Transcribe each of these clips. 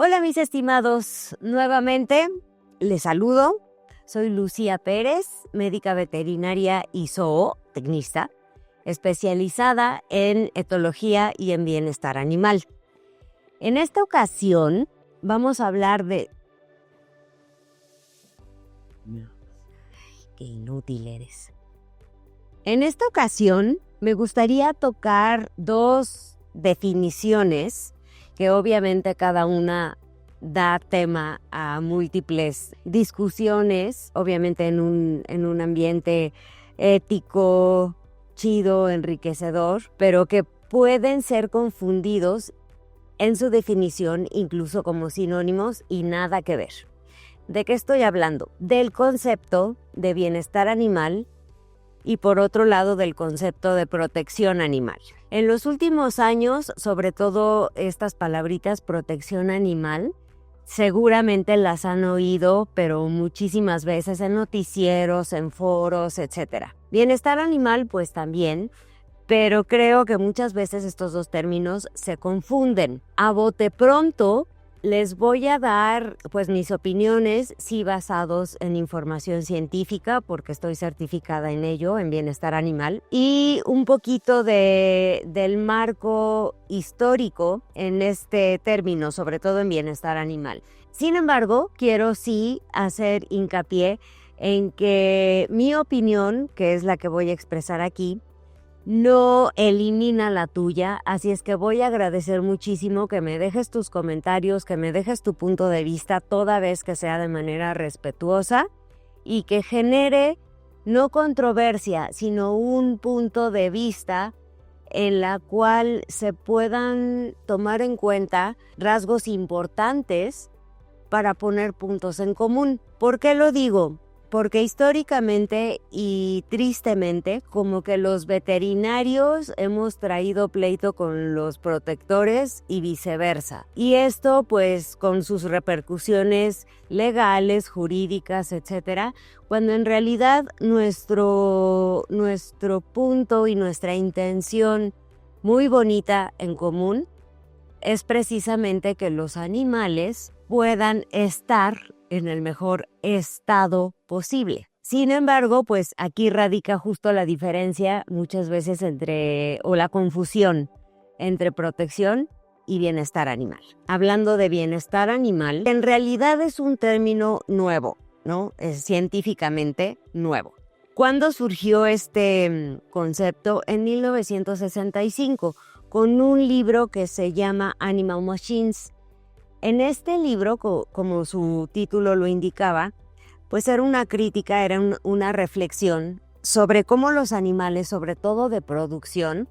Hola mis estimados, nuevamente les saludo. Soy Lucía Pérez, médica veterinaria y zootecnista, especializada en etología y en bienestar animal. En esta ocasión vamos a hablar de... ¡Qué inútil eres! En esta ocasión me gustaría tocar dos definiciones que obviamente cada una da tema a múltiples discusiones, obviamente en un ambiente ético, chido, enriquecedor, pero que pueden ser confundidos en su definición incluso como sinónimos y nada que ver. ¿De qué estoy hablando? Del concepto de bienestar animal y por otro lado del concepto de protección animal. En los últimos años, sobre todo estas palabritas protección animal, seguramente las han oído, pero muchísimas veces en noticieros, en foros, etc. Bienestar animal, pues también, pero creo que muchas veces estos dos términos se confunden. A bote pronto, les voy a dar pues mis opiniones, sí basados en información científica, porque estoy certificada en ello, en bienestar animal, y un poquito del marco histórico en este término, sobre todo en bienestar animal. Sin embargo, quiero sí hacer hincapié en que mi opinión, que es la que voy a expresar aquí, no elimina la tuya, así es que voy a agradecer muchísimo que me dejes tus comentarios, que me dejes tu punto de vista, toda vez que sea de manera respetuosa y que genere no controversia, sino un punto de vista en la cual se puedan tomar en cuenta rasgos importantes para poner puntos en común. ¿Por qué lo digo? Porque históricamente y tristemente, como que los veterinarios hemos traído pleito con los protectores y viceversa. Y esto pues con sus repercusiones legales, jurídicas, etcétera, cuando en realidad nuestro punto y nuestra intención muy bonita en común es precisamente que los animales puedan estar en el mejor estado posible. Sin embargo, pues aquí radica justo la diferencia muchas veces o la confusión entre protección y bienestar animal. Hablando de bienestar animal, en realidad es un término nuevo, ¿no? Es científicamente nuevo. ¿Cuándo surgió este concepto? En 1965, con un libro que se llama Animal Machines. En este libro, como su título lo indicaba, pues era una crítica, era una reflexión sobre cómo los animales, sobre todo de producción,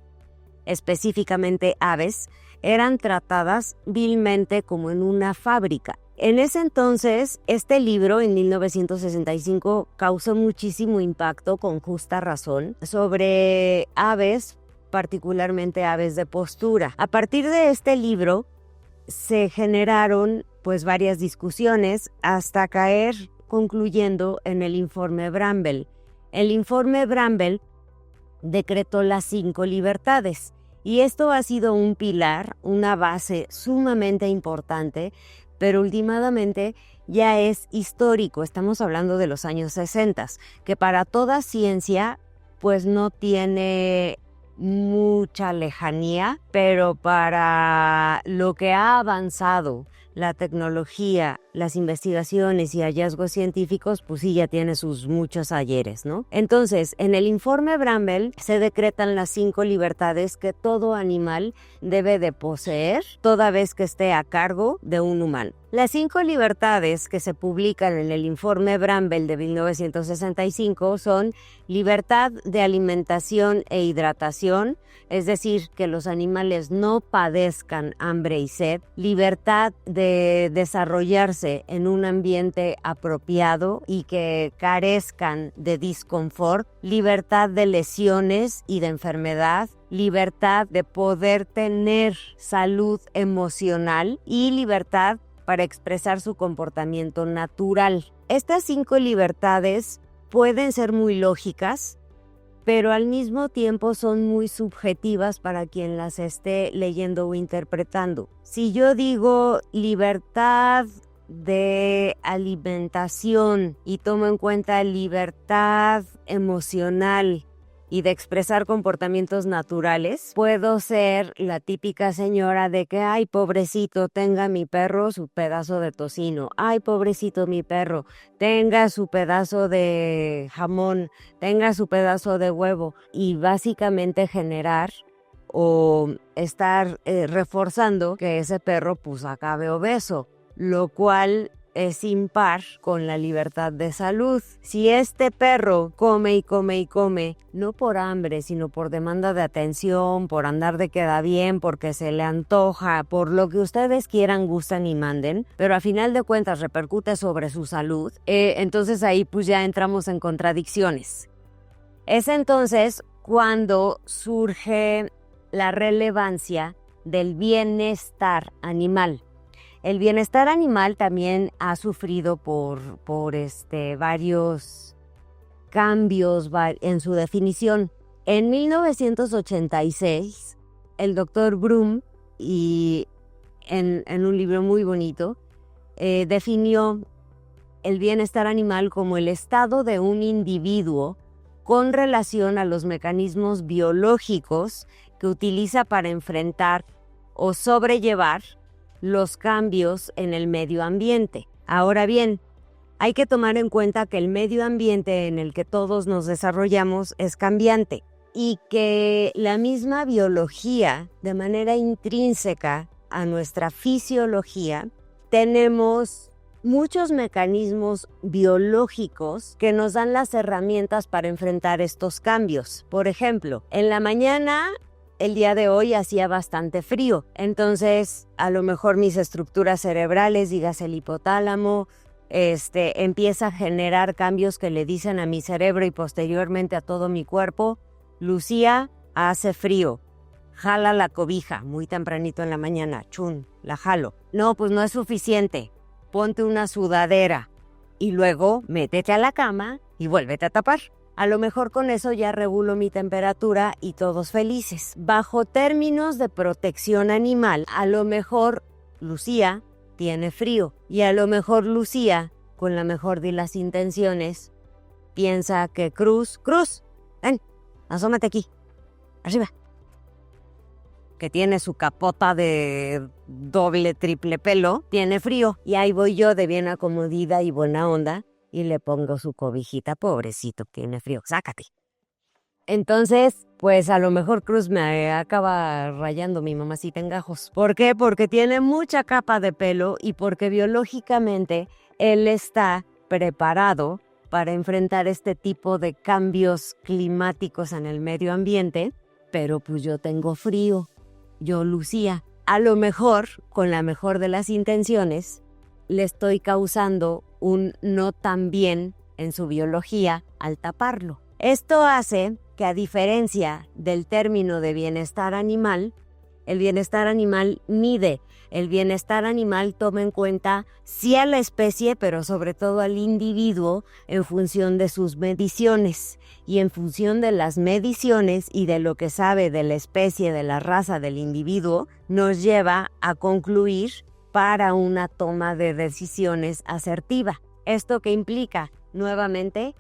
específicamente aves, eran tratadas vilmente como en una fábrica. En ese entonces, este libro, en 1965, causó muchísimo impacto, con justa razón, sobre aves, particularmente aves de postura. A partir de este libro, se generaron pues varias discusiones hasta caer concluyendo en el informe Bramble. El informe Bramble decretó las 5 libertades y esto ha sido un pilar, una base sumamente importante, pero últimamente ya es histórico. Estamos hablando de los años 60, que para toda ciencia pues no tiene mucha lejanía, pero para lo que ha avanzado la tecnología, las investigaciones y hallazgos científicos, pues sí ya tiene sus muchos ayeres, ¿no? Entonces, en el informe Bramble se decretan las 5 libertades que todo animal debe de poseer toda vez que esté a cargo de un humano. Las 5 libertades que se publican en el informe Bramble de 1965 son libertad de alimentación e hidratación, es decir, que los animales no padezcan hambre y sed, libertad de desarrollarse en un ambiente apropiado y que carezcan de disconfort, libertad de lesiones y de enfermedad, libertad de poder tener salud emocional y libertad para expresar su comportamiento natural. Estas 5 libertades pueden ser muy lógicas, pero al mismo tiempo son muy subjetivas para quien las esté leyendo o interpretando. Si yo digo libertad de alimentación y tomo en cuenta libertad emocional y de expresar comportamientos naturales, puedo ser la típica señora de que, ay, pobrecito, tenga mi perro su pedazo de tocino, ay, pobrecito mi perro, tenga su pedazo de jamón, tenga su pedazo de huevo, y básicamente generar o estar reforzando que ese perro pues acabe obeso, lo cual es impar con la libertad de salud. Si este perro come y come y come, no por hambre, sino por demanda de atención, por andar de queda bien, porque se le antoja, por lo que ustedes quieran, gustan y manden, pero a final de cuentas repercute sobre su salud, entonces ahí pues ya entramos en contradicciones. Es entonces cuando surge la relevancia del bienestar animal. El bienestar animal también ha sufrido por varios cambios en su definición. En 1986, el doctor Broom, y en un libro muy bonito, definió el bienestar animal como el estado de un individuo con relación a los mecanismos biológicos que utiliza para enfrentar o sobrellevar los cambios en el medio ambiente. Ahora bien, hay que tomar en cuenta que el medio ambiente en el que todos nos desarrollamos es cambiante y que la misma biología, de manera intrínseca a nuestra fisiología, tenemos muchos mecanismos biológicos que nos dan las herramientas para enfrentar estos cambios. Por ejemplo, en la mañana, el día de hoy hacía bastante frío, entonces a lo mejor mis estructuras cerebrales, dígase el hipotálamo, empieza a generar cambios que le dicen a mi cerebro y posteriormente a todo mi cuerpo: Lucía, hace frío, jala la cobija muy tempranito en la mañana, chun, la jalo. No, pues no es suficiente, ponte una sudadera y luego métete a la cama y vuélvete a tapar. A lo mejor con eso ya regulo mi temperatura y todos felices. Bajo términos de protección animal, a lo mejor Lucía tiene frío y a lo mejor Lucía, con la mejor de las intenciones, piensa que Cruz, ven, asómate aquí, arriba, que tiene su capota de doble, triple pelo, tiene frío, y ahí voy yo de bien acomodida y buena onda y le pongo su cobijita: pobrecito, tiene frío, sácate. Entonces, pues a lo mejor Cruz me acaba rayando mi mamacita en gajos. ¿Por qué? Porque tiene mucha capa de pelo y porque biológicamente él está preparado para enfrentar este tipo de cambios climáticos en el medio ambiente, pero pues yo tengo frío, yo Lucía. A lo mejor, con la mejor de las intenciones, le estoy causando un no tan bien en su biología al taparlo. Esto hace que, a diferencia del término de bienestar animal, el bienestar animal mide. El bienestar animal toma en cuenta sí a la especie, pero sobre todo al individuo en función de sus mediciones. Y en función de las mediciones y de lo que sabe de la especie, de la raza del individuo, nos lleva a concluir para una toma de decisiones asertiva. ¿Esto qué implica? Nuevamente,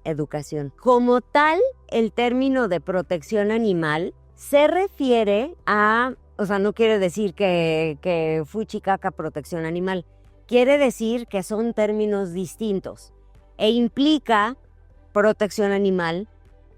educación. Como tal, el término de protección animal se refiere a, no quiere decir que fuchicaca protección animal, quiere decir que son términos distintos e implica protección animal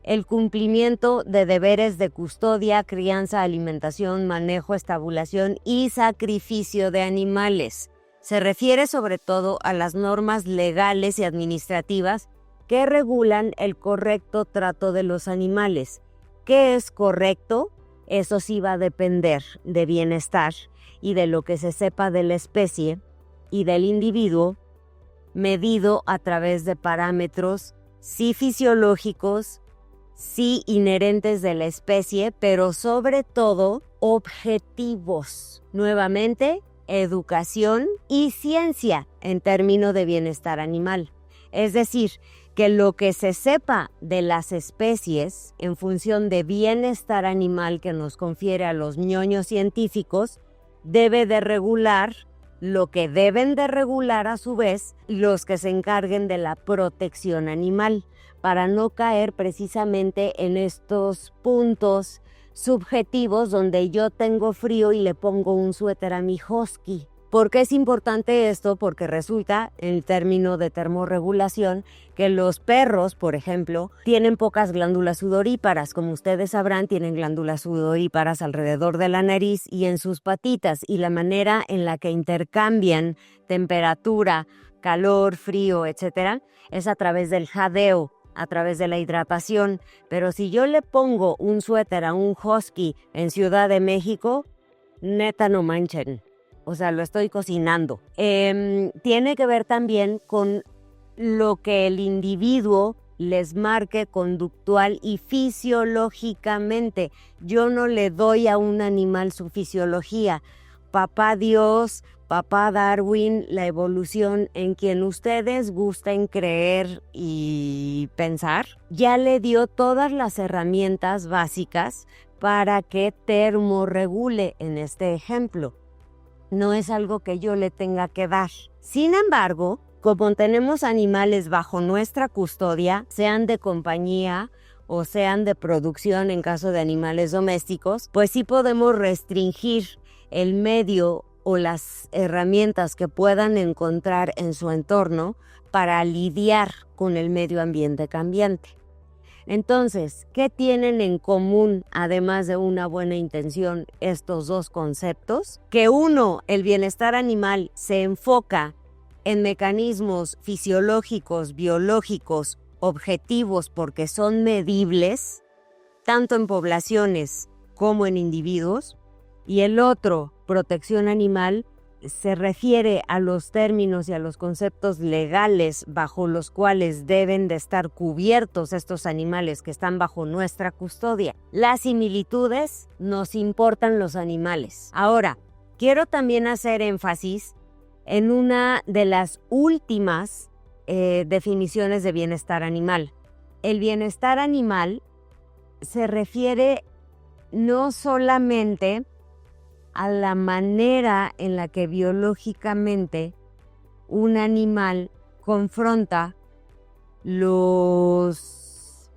el cumplimiento de deberes de custodia, crianza, alimentación, manejo, estabulación y sacrificio de animales. Se refiere sobre todo a las normas legales y administrativas que regulan el correcto trato de los animales. ¿Qué es correcto? Eso sí va a depender de bienestar y de lo que se sepa de la especie y del individuo, medido a través de parámetros sí fisiológicos, sí inherentes de la especie, pero sobre todo objetivos. Nuevamente, educación y ciencia en términos de bienestar animal. Es decir, que lo que se sepa de las especies en función de bienestar animal que nos confiere a los ñoños científicos debe de regular lo que deben de regular a su vez los que se encarguen de la protección animal, para no caer precisamente en estos puntos subjetivos donde yo tengo frío y le pongo un suéter a mi husky. ¿Por qué es importante esto? Porque resulta, en términos de termorregulación, que los perros, por ejemplo, tienen pocas glándulas sudoríparas. Como ustedes sabrán, tienen glándulas sudoríparas alrededor de la nariz y en sus patitas, y la manera en la que intercambian temperatura, calor, frío, etcétera, es a través del jadeo, a través de la hidratación. Pero si yo le pongo un suéter a un husky en Ciudad de México, neta no manchen. O sea, lo estoy cocinando. Tiene que ver también con lo que el individuo les marque conductual y fisiológicamente. Yo no le doy a un animal su fisiología. Papá Dios, papá Darwin, la evolución en quien ustedes gusten creer y pensar, ya le dio todas las herramientas básicas para que termorregule en este ejemplo. No es algo que yo le tenga que dar. Sin embargo, como tenemos animales bajo nuestra custodia, sean de compañía o sean de producción en caso de animales domésticos, pues sí podemos restringir el medio o las herramientas que puedan encontrar en su entorno para lidiar con el medio ambiente cambiante. Entonces, ¿qué tienen en común, además de una buena intención, estos dos conceptos? Que uno, el bienestar animal, se enfoca en mecanismos fisiológicos, biológicos, objetivos, porque son medibles, tanto en poblaciones como en individuos. Y el otro, protección animal, se refiere a los términos y a los conceptos legales bajo los cuales deben de estar cubiertos estos animales que están bajo nuestra custodia. Las similitudes, nos importan los animales. Ahora, quiero también hacer énfasis en una de las últimas definiciones de bienestar animal. El bienestar animal se refiere no solamente a la manera en la que biológicamente un animal confronta los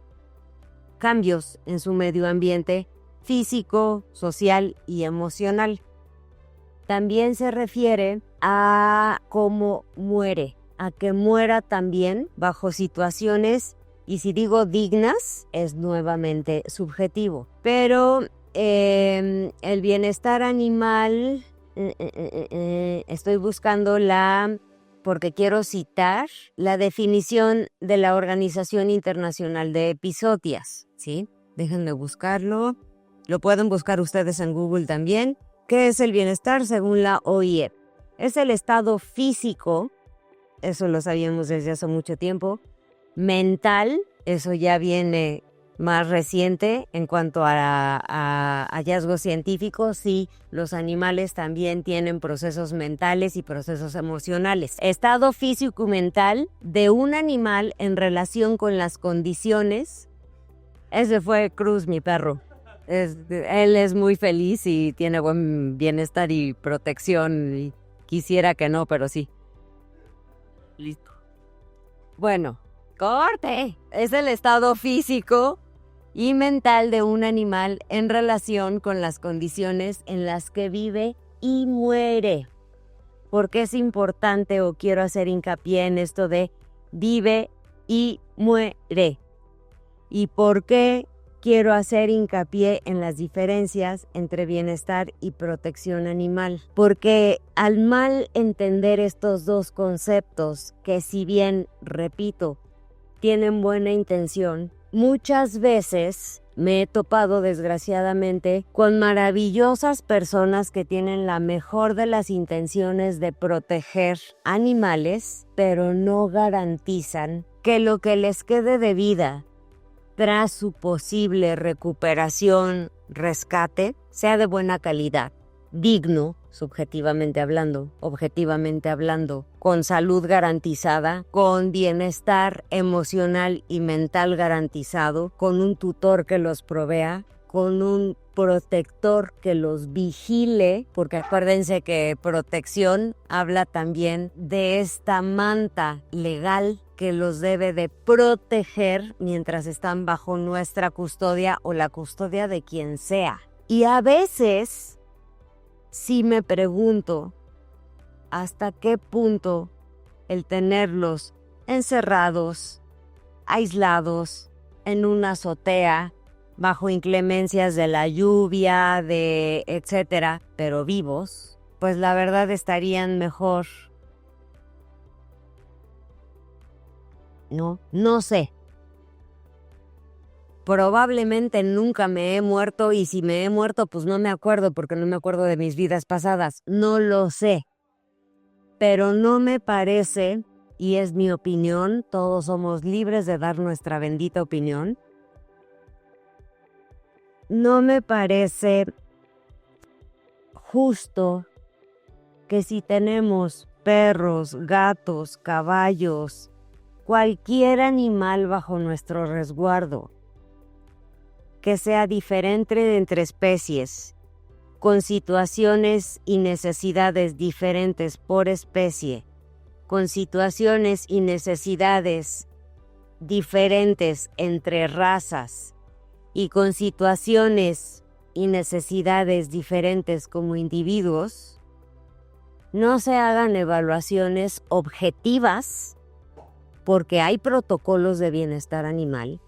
cambios en su medio ambiente físico, social y emocional. También se refiere a cómo muere, a que muera también bajo situaciones, y si digo dignas, es nuevamente subjetivo. Pero el bienestar animal, estoy buscando porque quiero citar la definición de la Organización Internacional de Epizotias, ¿sí? Déjenme buscarlo. Lo pueden buscar ustedes en Google también. ¿Qué es el bienestar según la OIE? Es el estado físico, eso lo sabíamos desde hace mucho tiempo, mental, eso ya viene más reciente en cuanto a hallazgos científicos. Sí, los animales también tienen procesos mentales y procesos emocionales. Estado físico-mental de un animal en relación con las condiciones. Ese fue Cruz, mi perro. Él es muy feliz y tiene buen bienestar y protección. Y quisiera que no, pero sí. Listo. Bueno, corte. Es el estado físico y mental de un animal en relación con las condiciones en las que vive y muere. ¿Por qué es importante o quiero hacer hincapié en esto de vive y muere? ¿Y por qué quiero hacer hincapié en las diferencias entre bienestar y protección animal? Porque al mal entender estos dos conceptos, que si bien, repito, tienen buena intención, muchas veces me he topado desgraciadamente con maravillosas personas que tienen la mejor de las intenciones de proteger animales, pero no garantizan que lo que les quede de vida tras su posible recuperación, rescate, sea de buena calidad. digno, subjetivamente hablando, objetivamente hablando, con salud garantizada, con bienestar emocional y mental garantizado, con un tutor que los provea, con un protector que los vigile, porque acuérdense que protección habla también de esta manta legal que los debe de proteger mientras están bajo nuestra custodia o la custodia de quien sea. Y a veces sí me pregunto hasta qué punto el tenerlos encerrados, aislados, en una azotea, bajo inclemencias de la lluvia, de etcétera, pero vivos, pues la verdad estarían mejor. No sé. Probablemente nunca me he muerto y si me he muerto pues no me acuerdo porque no me acuerdo de mis vidas pasadas. No lo sé. Pero no me parece, y es mi opinión, todos somos libres de dar nuestra bendita opinión. No me parece justo que si tenemos perros, gatos, caballos, cualquier animal bajo nuestro resguardo, que sea diferente entre especies, con situaciones y necesidades diferentes por especie, con situaciones y necesidades diferentes entre razas y con situaciones y necesidades diferentes como individuos, no se hagan evaluaciones objetivas porque hay protocolos de bienestar animal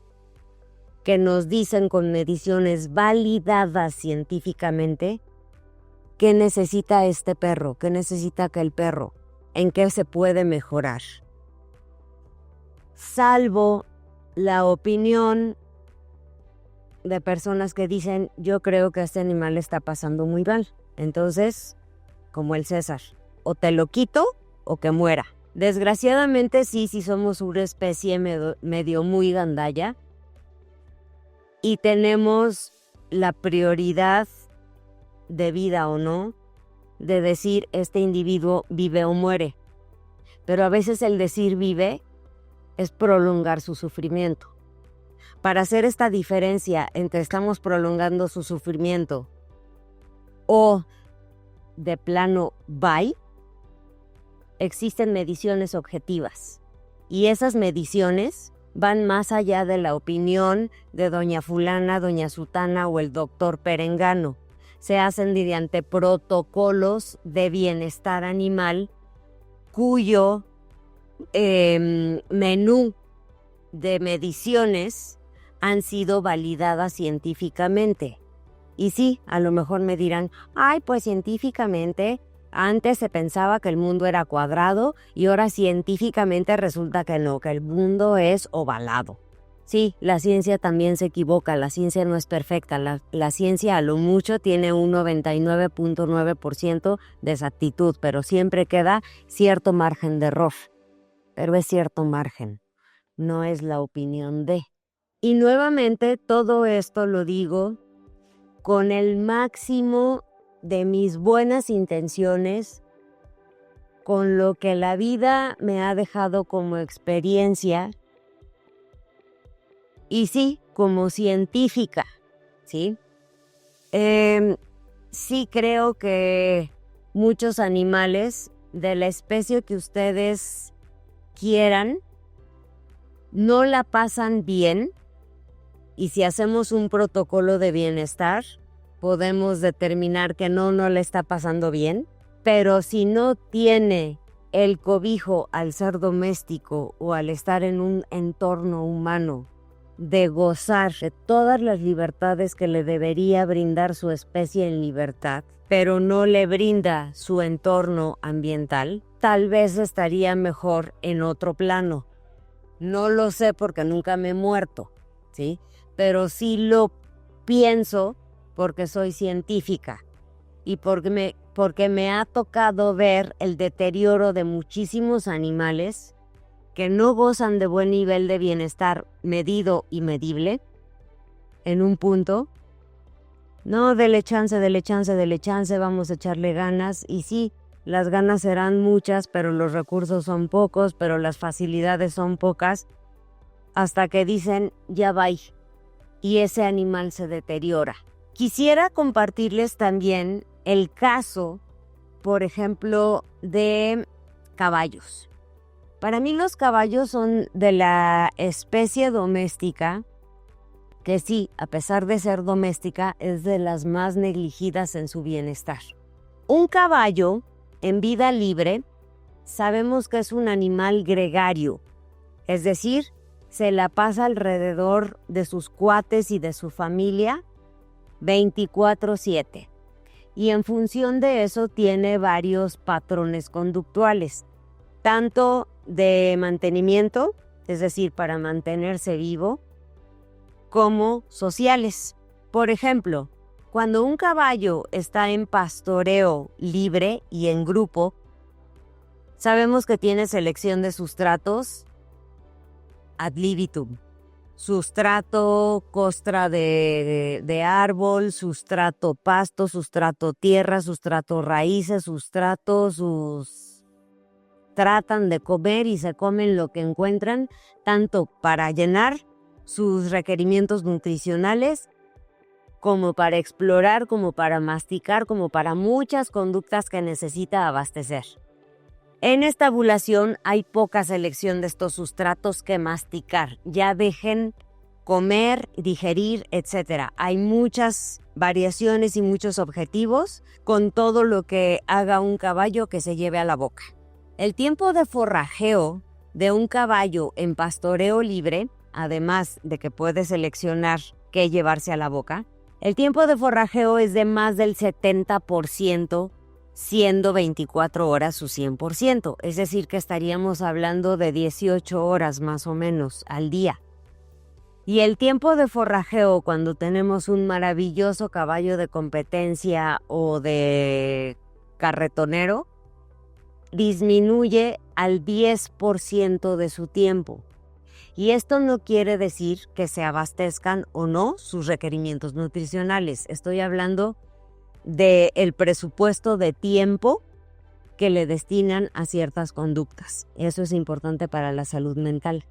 que nos dicen con mediciones validadas científicamente qué necesita este perro, qué necesita aquel perro, en qué se puede mejorar. Salvo la opinión de personas que dicen, yo creo que este animal está pasando muy mal. Entonces, como el César, o te lo quito o que muera. Desgraciadamente sí somos una especie medio muy gandalla y tenemos la prioridad de vida o no de decir este individuo vive o muere. Pero a veces el decir vive es prolongar su sufrimiento. Para hacer esta diferencia entre estamos prolongando su sufrimiento o de plano bye, existen mediciones objetivas. Y esas mediciones van más allá de la opinión de doña fulana, doña sutana o el doctor perengano. Se hacen mediante protocolos de bienestar animal cuyo menú de mediciones han sido validadas científicamente. Y sí, a lo mejor me dirán, ay, pues científicamente antes se pensaba que el mundo era cuadrado y ahora científicamente resulta que no, que el mundo es ovalado. Sí, la ciencia también se equivoca, la ciencia no es perfecta, la ciencia a lo mucho tiene un 99.9% de exactitud, pero siempre queda cierto margen de error. Pero es cierto margen, no es la opinión de. Y nuevamente todo esto lo digo con el máximo de mis buenas intenciones, con lo que la vida me ha dejado como experiencia y sí, como científica, ¿sí? Sí creo que muchos animales de la especie que ustedes quieran no la pasan bien y si hacemos un protocolo de bienestar podemos determinar que no le está pasando bien, pero si no tiene el cobijo al ser doméstico o al estar en un entorno humano de gozar de todas las libertades que le debería brindar su especie en libertad, pero no le brinda su entorno ambiental, tal vez estaría mejor en otro plano. No lo sé porque nunca me he muerto, ¿sí? Pero sí lo pienso porque soy científica y porque me ha tocado ver el deterioro de muchísimos animales que no gozan de buen nivel de bienestar medido y medible en un punto No, dele chance, dele chance, dele chance, vamos a echarle ganas. Y sí, las ganas serán muchas, pero los recursos son pocos, pero las facilidades son pocas, hasta que dicen, ya va, y ese animal se deteriora. Quisiera compartirles también el caso, por ejemplo, de caballos. Para mí los caballos son de la especie doméstica que sí, a pesar de ser doméstica, es de las más negligidas en su bienestar. Un caballo en vida libre sabemos que es un animal gregario, es decir, se la pasa alrededor de sus cuates y de su familia 24/7. Y en función de eso tiene varios patrones conductuales, tanto de mantenimiento, es decir, para mantenerse vivo, como sociales. Por ejemplo, cuando un caballo está en pastoreo libre y en grupo, sabemos que tiene selección de sustratos ad libitum. Sustrato, costra de árbol, sustrato pasto, sustrato tierra, sustrato raíces, tratan de comer y se comen lo que encuentran, tanto para llenar sus requerimientos nutricionales, como para explorar, como para masticar, como para muchas conductas que necesita abastecer. En estabulación hay poca selección de estos sustratos que masticar, ya dejen comer, digerir, etc. Hay muchas variaciones y muchos objetivos con todo lo que haga un caballo que se lleve a la boca. El tiempo de forrajeo de un caballo en pastoreo libre, además de que puede seleccionar qué llevarse a la boca, el tiempo de forrajeo es de más del 70%, siendo 24 horas su 100%, es decir que estaríamos hablando de 18 horas más o menos al día. Y el tiempo de forrajeo cuando tenemos un maravilloso caballo de competencia o de carretonero, disminuye al 10% de su tiempo. Y esto no quiere decir que se abastezcan o no sus requerimientos nutricionales. Estoy hablando del presupuesto de tiempo que le destinan a ciertas conductas. Eso es importante para la salud mental.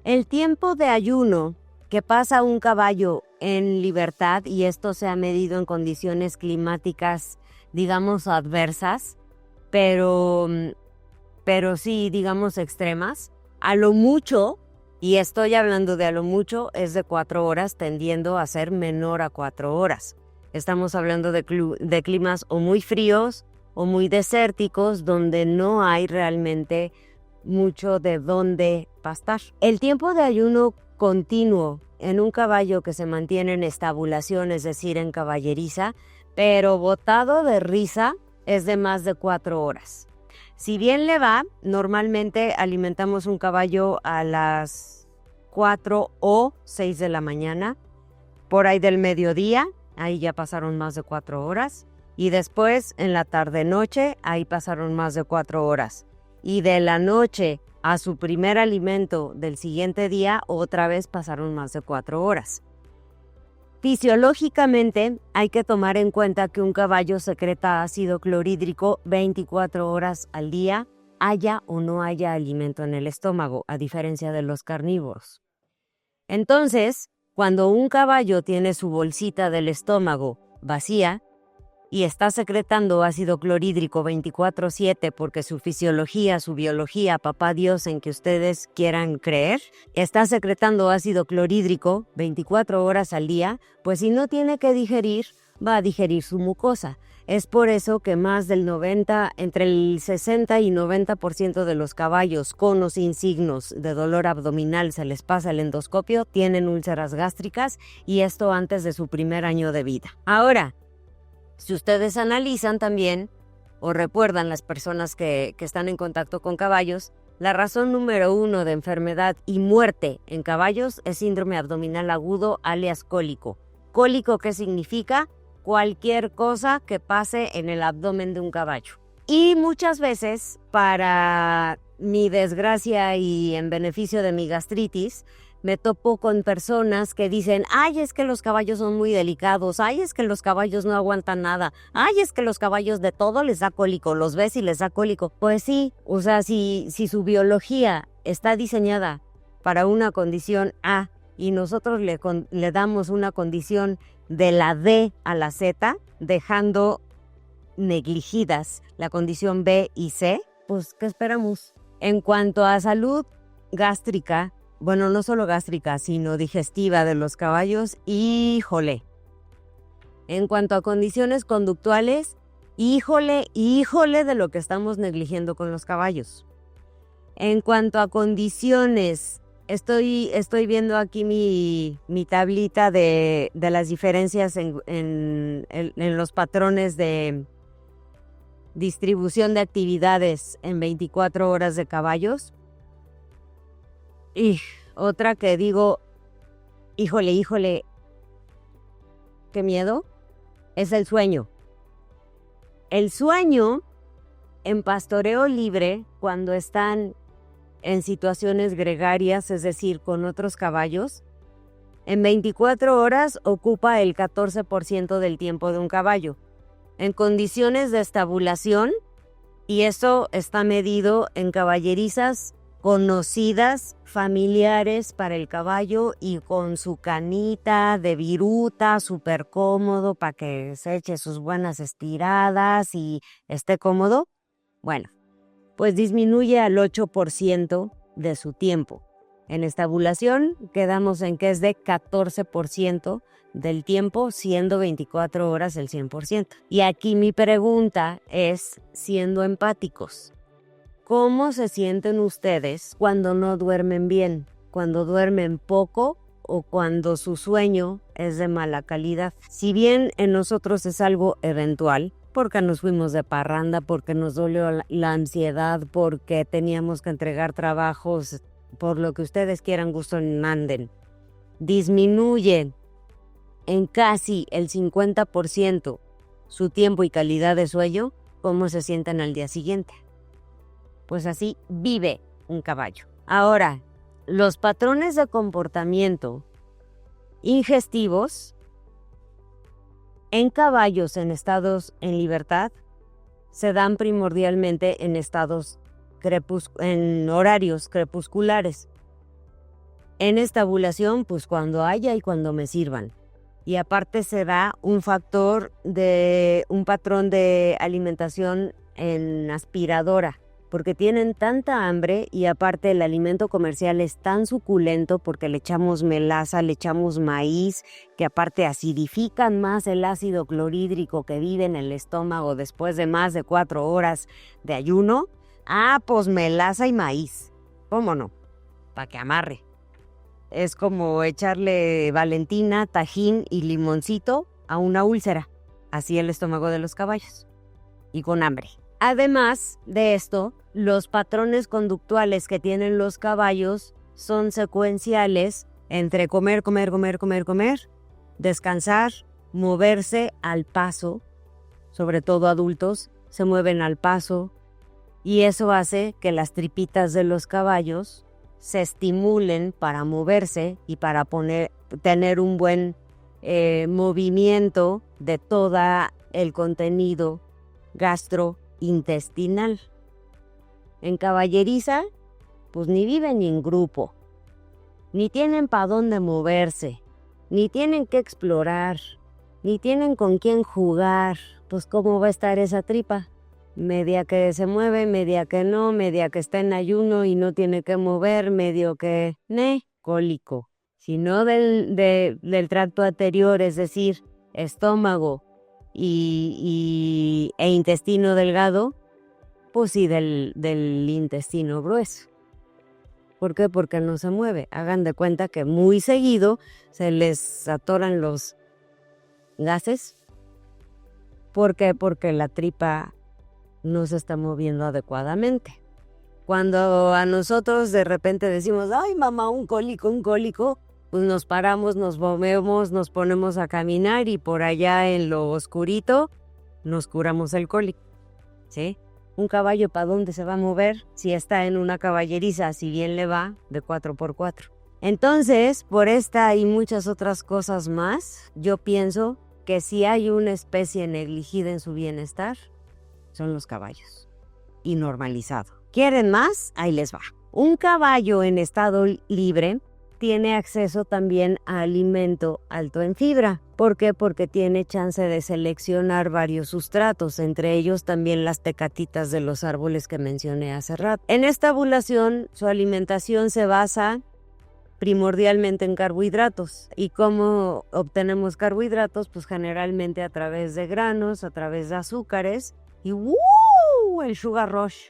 El tiempo de ayuno que pasa un caballo en libertad, y esto se ha medido en condiciones climáticas, digamos, adversas, pero sí, digamos, extremas, a lo mucho, y estoy hablando de a lo mucho, es de 4 horas, tendiendo a ser menor a 4 horas. Estamos hablando de climas o muy fríos o muy desérticos, donde no hay realmente mucho de dónde pastar. El tiempo de ayuno continuo en un caballo que se mantiene en estabulación, es decir, en caballeriza, pero botado de risa, es de más de 4 horas. Si bien le va, normalmente alimentamos un caballo a las 4 o 6 de la mañana, por ahí del mediodía, ahí ya pasaron más de 4 horas, y después en la tarde-noche, ahí pasaron más de 4 horas. Y de la noche a su primer alimento del siguiente día, otra vez pasaron más de 4 horas. Fisiológicamente, hay que tomar en cuenta que un caballo secreta ácido clorhídrico 24 horas al día, haya o no haya alimento en el estómago, a diferencia de los carnívoros. Entonces, cuando un caballo tiene su bolsita del estómago vacía y está secretando ácido clorhídrico 24/7 porque su fisiología, su biología, papá Dios en que ustedes quieran creer, está secretando ácido clorhídrico 24 horas al día, pues si no tiene que digerir, va a digerir su mucosa. Es por eso que más del 90, entre el 60 y 90% de los caballos con o sin signos de dolor abdominal se les pasa el endoscopio, tienen úlceras gástricas, y esto antes de su primer año de vida. Ahora, si ustedes analizan también o recuerdan las personas que están en contacto con caballos, la razón número 1 de enfermedad y muerte en caballos es síndrome abdominal agudo, alias cólico. ¿Cólico qué significa? Cualquier cosa que pase en el abdomen de un caballo. Y muchas veces, para mi desgracia y en beneficio de mi gastritis, me topo con personas que dicen, ay, es que los caballos son muy delicados, ay, es que los caballos no aguantan nada, ay, es que los caballos de todo les da cólico, los ves y les da cólico. Pues sí, o sea, si su biología está diseñada para una condición A y nosotros le damos una condición de la D a la Z, dejando negligidas la condición B y C, pues, ¿qué esperamos? En cuanto a salud gástrica, bueno, no solo gástrica, sino digestiva de los caballos, híjole. En cuanto a condiciones conductuales, híjole de lo que estamos negligiendo con los caballos. En cuanto a condiciones, estoy viendo aquí mi tablita de las diferencias en los patrones de distribución de actividades en 24 horas de caballos. Y otra que digo, híjole, qué miedo, es el sueño. El sueño en pastoreo libre, cuando están en situaciones gregarias, es decir, con otros caballos, en 24 horas ocupa el 14% del tiempo de un caballo. En condiciones de estabulación, y eso está medido en caballerizas conocidas, familiares para el caballo y con su canita de viruta, súper cómodo para que se eche sus buenas estiradas y esté cómodo. Bueno, pues disminuye al 8% de su tiempo. En estabulación quedamos en que es de 14% del tiempo, siendo 24 horas el 100%. Y aquí mi pregunta es, siendo empáticos, ¿cómo se sienten ustedes cuando no duermen bien? ¿Cuando duermen poco o cuando su sueño es de mala calidad? Si bien en nosotros es algo eventual, porque nos fuimos de parranda, porque nos dolió la ansiedad, porque teníamos que entregar trabajos, por lo que ustedes quieran, gusto manden, disminuye en casi el 50% su tiempo y calidad de sueño, ¿cómo se sienten al día siguiente? Pues así vive un caballo. Ahora, los patrones de comportamiento ingestivos en caballos en estados en libertad se dan primordialmente en horarios crepusculares. En estabulación, pues cuando haya y cuando me sirvan. Y aparte se da un patrón de alimentación en aspiradora, porque tienen tanta hambre y aparte el alimento comercial es tan suculento porque le echamos melaza, le echamos maíz, que aparte acidifican más el ácido clorhídrico que vive en el estómago después de más de 4 horas de ayuno. Pues melaza y maíz, ¿cómo no? Para que amarre. Es como echarle Valentina, tajín y limoncito a una úlcera, así el estómago de los caballos, y con hambre. Además de esto, los patrones conductuales que tienen los caballos son secuenciales entre comer, descansar, moverse al paso, sobre todo adultos, se mueven al paso, y eso hace que las tripitas de los caballos se estimulen para moverse y para tener un buen movimiento de todo el contenido gastrointestinal. En caballeriza, pues ni viven ni en grupo, ni tienen para dónde moverse, ni tienen que explorar, ni tienen con quién jugar. Pues ¿cómo va a estar esa tripa? Media que se mueve, media que no, media que está en ayuno y no tiene que mover, medio que cólico. Si no del tracto anterior, es decir, estómago e intestino delgado, pues sí del intestino grueso. ¿Por qué? Porque no se mueve. Hagan de cuenta que muy seguido se les atoran los gases. ¿Por qué? Porque la tripa no se está moviendo adecuadamente. Cuando a nosotros de repente decimos, ay mamá, un cólico, pues nos paramos, nos movemos, nos ponemos a caminar y por allá en lo oscurito nos curamos el cólico, ¿sí? Un caballo, ¿para dónde se va a mover si está en una caballeriza? Si bien le va, de 4x4. Entonces, por esta y muchas otras cosas más, yo pienso que si hay una especie negligida en su bienestar, son los caballos. Y normalizado. ¿Quieren más? Ahí les va. Un caballo en estado libre tiene acceso también a alimento alto en fibra. ¿Por qué? Porque tiene chance de seleccionar varios sustratos, entre ellos también las tecatitas de los árboles que mencioné hace rato. En esta ovulación, su alimentación se basa primordialmente en carbohidratos. ¿Y cómo obtenemos carbohidratos? Pues generalmente a través de granos, a través de azúcares y el sugar rush.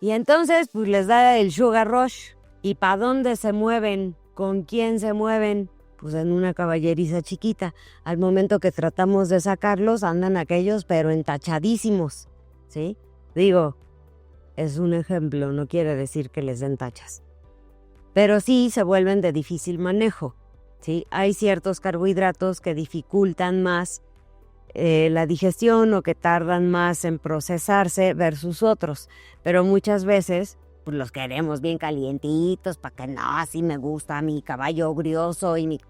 Y entonces pues les da el sugar rush. ¿Y para dónde se mueven? ¿Con quién se mueven? Pues en una caballeriza chiquita. Al momento que tratamos de sacarlos andan aquellos pero entachadísimos, ¿sí? Digo, es un ejemplo, no quiere decir que les den tachas. Pero sí se vuelven de difícil manejo, ¿sí? Hay ciertos carbohidratos que dificultan más la digestión o que tardan más en procesarse versus otros, pero muchas veces pues los queremos bien calientitos para que no, así me gusta mi caballo grioso y mi...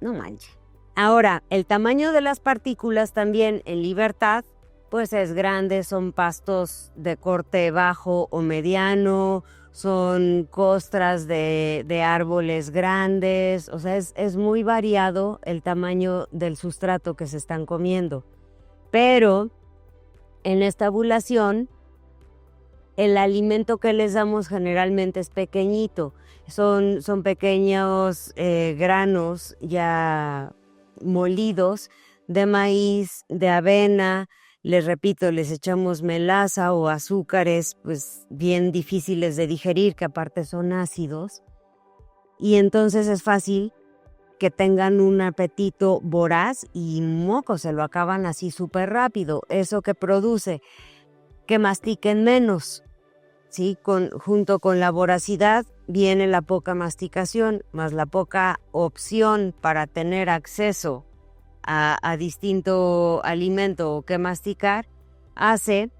No manches. Ahora, el tamaño de las partículas también en libertad pues es grande, son pastos de corte bajo o mediano, son costras de árboles grandes, o sea, es muy variado el tamaño del sustrato que se están comiendo. Pero en esta ovulación, el alimento que les damos generalmente es pequeñito, son pequeños granos ya molidos de maíz, de avena. Les repito, les echamos melaza o azúcares pues bien difíciles de digerir, que aparte son ácidos. Y entonces es fácil que tengan un apetito voraz y se lo acaban así súper rápido. Eso que produce que mastiquen menos, ¿sí? Junto con la voracidad viene la poca masticación, más la poca opción para tener acceso a distinto alimento o que masticar, hace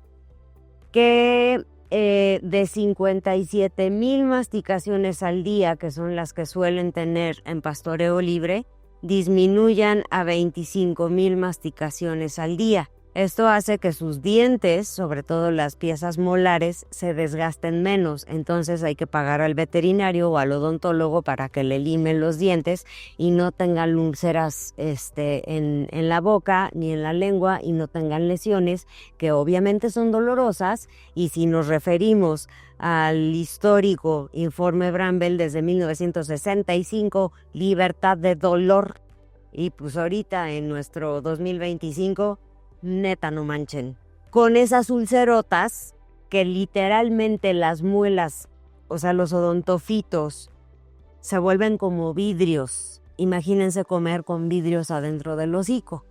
que de 57,000 masticaciones al día, que son las que suelen tener en pastoreo libre, disminuyan a 25,000 masticaciones al día. Esto hace que sus dientes, sobre todo las piezas molares, se desgasten menos. Entonces hay que pagar al veterinario o al odontólogo para que le limen los dientes y no tengan úlceras en la boca ni en la lengua y no tengan lesiones que obviamente son dolorosas. Y si nos referimos al histórico informe Bramble desde 1965, libertad de dolor, y pues ahorita en nuestro 2025... neta, no manchen. Con esas ulcerotas que literalmente las muelas, o sea, los odontofitos, se vuelven como vidrios. Imagínense comer con vidrios adentro del hocico.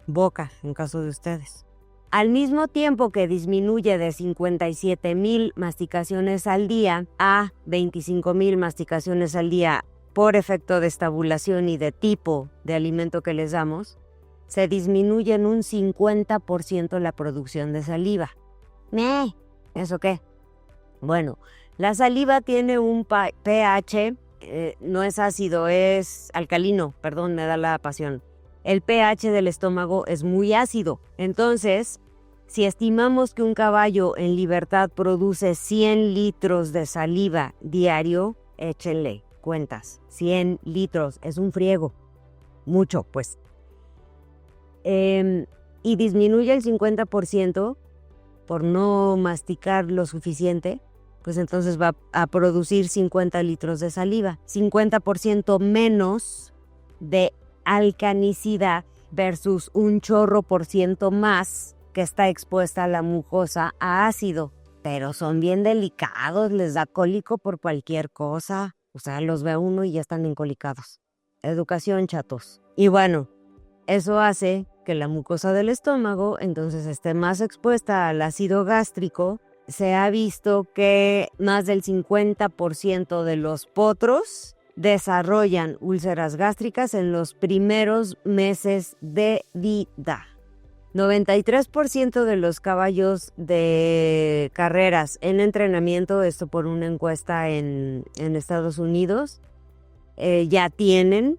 Boca, en caso de ustedes. Al mismo tiempo que disminuye de 57,000 masticaciones al día a 25,000 masticaciones al día por efecto de estabulación y de tipo de alimento que les damos, se disminuye en un 50% la producción de saliva. ¿Eso qué? Bueno, la saliva tiene un pH, no es ácido, es alcalino, perdón, me da la pasión. El pH del estómago es muy ácido. Entonces, si estimamos que un caballo en libertad produce 100 litros de saliva diario, échenle cuentas. 100 litros, es un friego. Mucho, pues. Y disminuye el 50% por no masticar lo suficiente, pues entonces va a producir 50 litros de saliva. 50% menos de alcanicidad versus un chorro por ciento más que está expuesta a la mucosa a ácido. Pero son bien delicados, les da cólico por cualquier cosa. O sea, los ve uno y ya están encolicados. Educación, chatos. Y bueno, eso hace que la mucosa del estómago entonces esté más expuesta al ácido gástrico. Se ha visto que más del 50% de los potros desarrollan úlceras gástricas en los primeros meses de vida. 93% de los caballos de carreras en entrenamiento, esto por una encuesta en Estados Unidos, ya tienen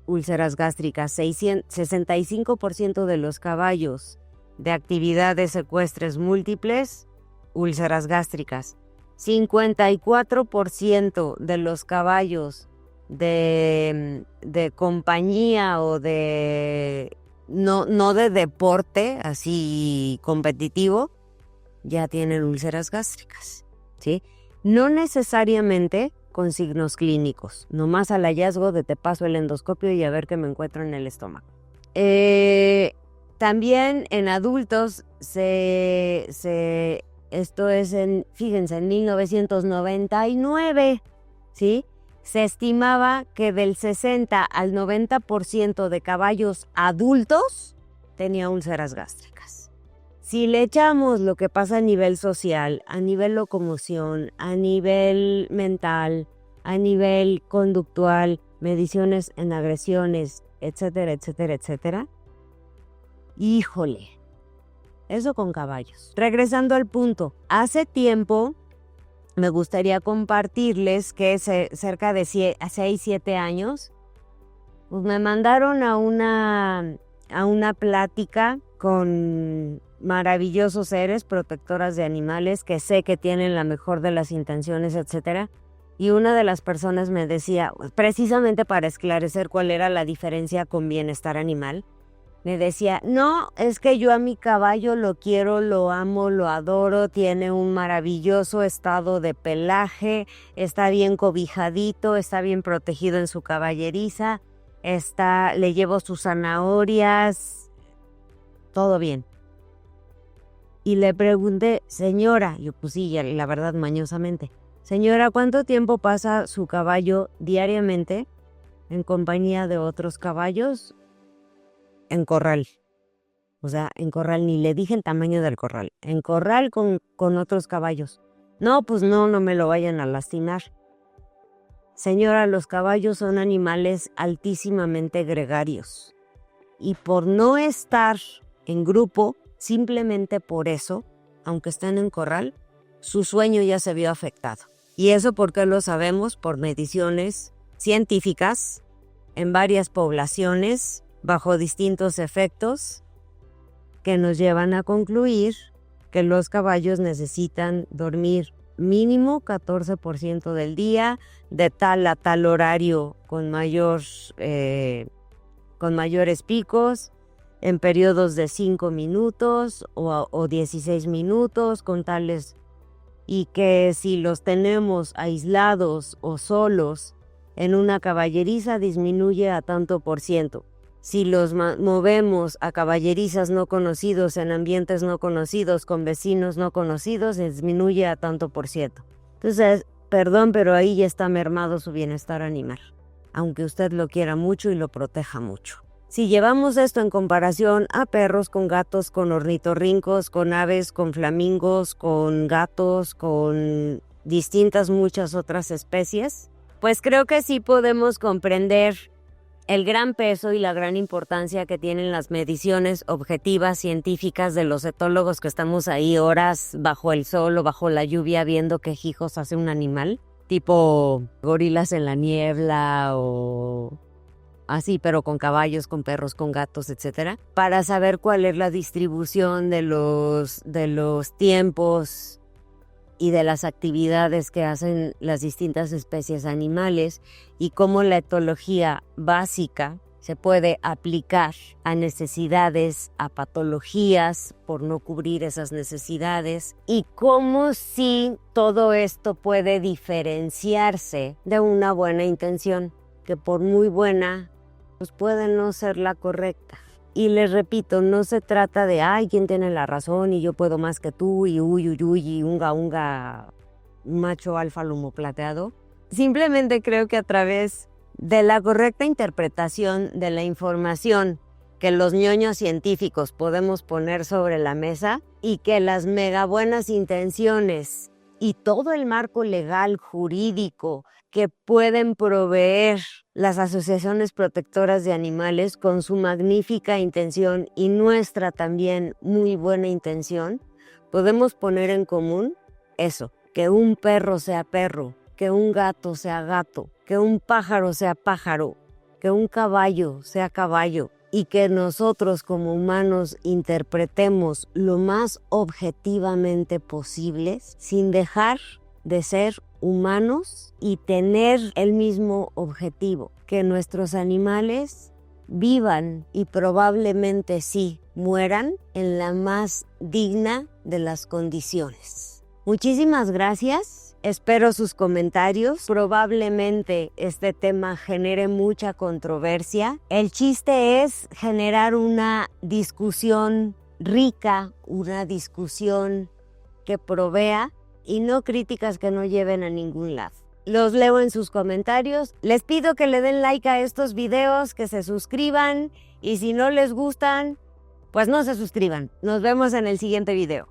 úlceras gástricas. 65% de los caballos de actividades ecuestres múltiples, úlceras gástricas. 54% de los caballos de compañía o de no de deporte así competitivo ya tienen úlceras gástricas, ¿sí? No necesariamente con signos clínicos, nomás al hallazgo de te paso el endoscopio y a ver qué me encuentro en el estómago. También en adultos esto es fíjense, en 1999, ¿sí? Se estimaba que del 60 al 90% de caballos adultos tenía úlceras gástricas. Si le echamos lo que pasa a nivel social, a nivel locomoción, a nivel mental, a nivel conductual, mediciones en agresiones, etcétera, etcétera, etcétera, híjole, eso con caballos. Regresando al punto, hace tiempo me gustaría compartirles que cerca de 6-7 años, pues me mandaron a una plática con maravillosos seres, protectoras de animales, que sé que tienen la mejor de las intenciones, etcétera. Y una de las personas me decía, precisamente para esclarecer cuál era la diferencia con bienestar animal, me decía, no, es que yo a mi caballo lo quiero, lo amo, lo adoro, tiene un maravilloso estado de pelaje, está bien cobijadito, está bien protegido en su caballeriza, le llevo sus zanahorias, todo bien. Y le pregunté, señora, yo pues sí, la verdad mañosamente, señora, ¿cuánto tiempo pasa su caballo diariamente en compañía de otros caballos? En corral. O sea, en corral, ni le dije el tamaño del corral. En corral con otros caballos. No, pues no me lo vayan a lastimar. Señora, los caballos son animales altísimamente gregarios. Y por no estar en grupo, simplemente por eso, aunque estén en corral, su sueño ya se vio afectado. ¿Y eso por qué lo sabemos? Por mediciones científicas en varias poblaciones, bajo distintos efectos, que nos llevan a concluir que los caballos necesitan dormir mínimo 14% del día, de tal a tal horario con mayores picos, en periodos de 5 minutos o 16 minutos, con tales, y que si los tenemos aislados o solos en una caballeriza disminuye a tanto por ciento. Si los movemos a caballerizas no conocidos, en ambientes no conocidos, con vecinos no conocidos, disminuye a tanto por ciento. Entonces, perdón, pero ahí ya está mermado su bienestar animal, aunque usted lo quiera mucho y lo proteja mucho. Si llevamos esto en comparación a perros, con gatos, con ornitorrincos, con aves, con flamingos, con gatos, con distintas muchas otras especies, pues creo que sí podemos comprender el gran peso y la gran importancia que tienen las mediciones objetivas científicas de los etólogos que estamos ahí horas bajo el sol o bajo la lluvia viendo qué hijos hace un animal, tipo gorilas en la niebla o así, pero con caballos, con perros, con gatos, etcétera, para saber cuál es la distribución de los tiempos y de las actividades que hacen las distintas especies animales y cómo la etología básica se puede aplicar a necesidades, a patologías por no cubrir esas necesidades, y cómo sí todo esto puede diferenciarse de una buena intención, que por muy buena, pues puede no ser la correcta. Y les repito, no se trata de, ay, ¿quién tiene la razón? Y yo puedo más que tú, y uy, y unga, macho alfa lomo plateado. Simplemente creo que a través de la correcta interpretación de la información que los ñoños científicos podemos poner sobre la mesa, y que las mega buenas intenciones y todo el marco legal, jurídico, que pueden proveer las asociaciones protectoras de animales con su magnífica intención y nuestra también muy buena intención, podemos poner en común eso, que un perro sea perro, que un gato sea gato, que un pájaro sea pájaro, que un caballo sea caballo, y que nosotros como humanos interpretemos lo más objetivamente posible sin dejar de ser humanos y tener el mismo objetivo, que nuestros animales vivan y probablemente sí mueran en la más digna de las condiciones. Muchísimas gracias. Espero sus comentarios. Probablemente este tema genere mucha controversia. El chiste es generar una discusión rica, una discusión que provea y no críticas que no lleven a ningún lado. Los leo en sus comentarios. Les pido que le den like a estos videos, que se suscriban y si no les gustan, pues no se suscriban. Nos vemos en el siguiente video.